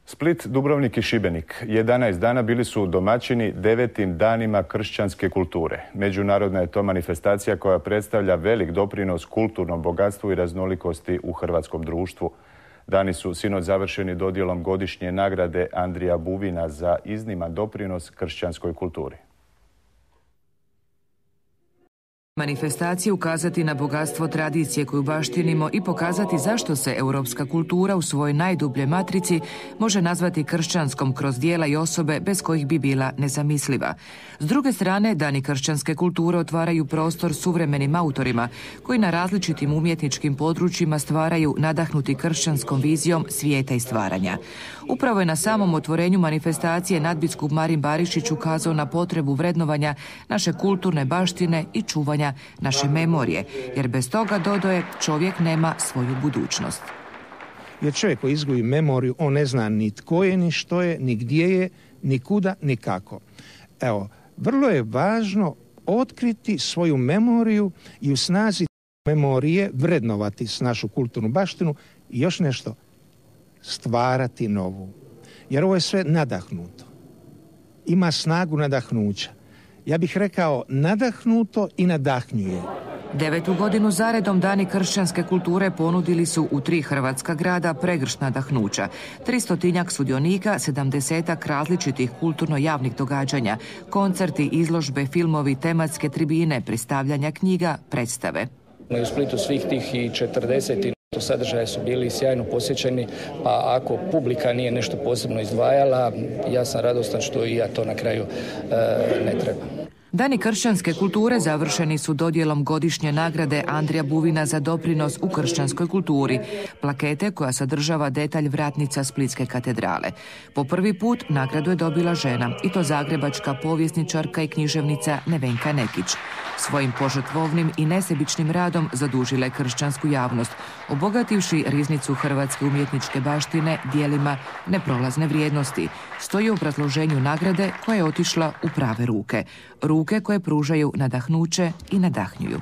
Split, Dubrovnik i Šibenik 11 dana bili su domaćini 9. danima kršćanske kulture. Međunarodna je to manifestacija koja predstavlja velik doprinos kulturnom bogatstvu i raznolikosti u hrvatskom društvu. Dani su sinoć završeni dodjelom godišnje nagrade Andrija Buvina za izniman doprinos kršćanskoj kulturi. Manifestacije ukazati na bogatstvo tradicije koju baštinimo i pokazati zašto se europska kultura u svojoj najdublje matrici može nazvati kršćanskom kroz djela i osobe bez kojih bi bila nezamisliva. S druge strane, dani kršćanske kulture otvaraju prostor suvremenim autorima koji na različitim umjetničkim područjima stvaraju nadahnuti kršćanskom vizijom svijeta i stvaranja. Upravo je na samom otvorenju manifestacije nadbiskup Marin Barišić ukazao na potrebu vrednovanja naše kulturne baštine i čuvanja naše memorije, jer bez toga, dodaje, čovjek nema svoju budućnost. Jer čovjek koji izgubi memoriju, on ne zna ni tko je, ni što je, ni gdje je, ni kuda, ni kako. Evo, vrlo je važno otkriti svoju memoriju i u snazi memorije vrednovati s našu kulturnu baštinu i još nešto, stvarati novu. Jer ovo je sve nadahnuto. Ima snagu nadahnuća. Ja bih rekao nadahnuto i nadahnjuje. 9. godinu zaredom Dani kršćanske kulture ponudili su u 3 hrvatska grada pregršt nadahnuća. 300-tinjak sudionika, 70-ak različitih kulturno-javnih događanja, koncerti, izložbe, filmovi, tematske tribine, predstavljanja knjiga, predstave. U Splitu svih tih i 40 sadržaja su bili sjajno posjećeni, pa ako publika nije nešto posebno izdvajala, ja sam radostan što i ja to na kraju ne treba. Dani kršćanske kulture završeni su dodjelom godišnje nagrade Andrija Buvina za doprinos u kršćanskoj kulturi, plakete koja sadržava detalj vratnica Splitske katedrale. Po prvi put nagradu je dobila žena, i to zagrebačka povjesničarka i književnica Nevenka Nekić. Svojim požrtvovnim i nesebičnim radom zadužila je kršćansku javnost, obogativši riznicu hrvatske umjetničke baštine djelima neprolazne vrijednosti. Stoji u obrazloženju nagrade koja je otišla u prave ruke. Ruke koje pružaju nadahnuće i nadahnjuju.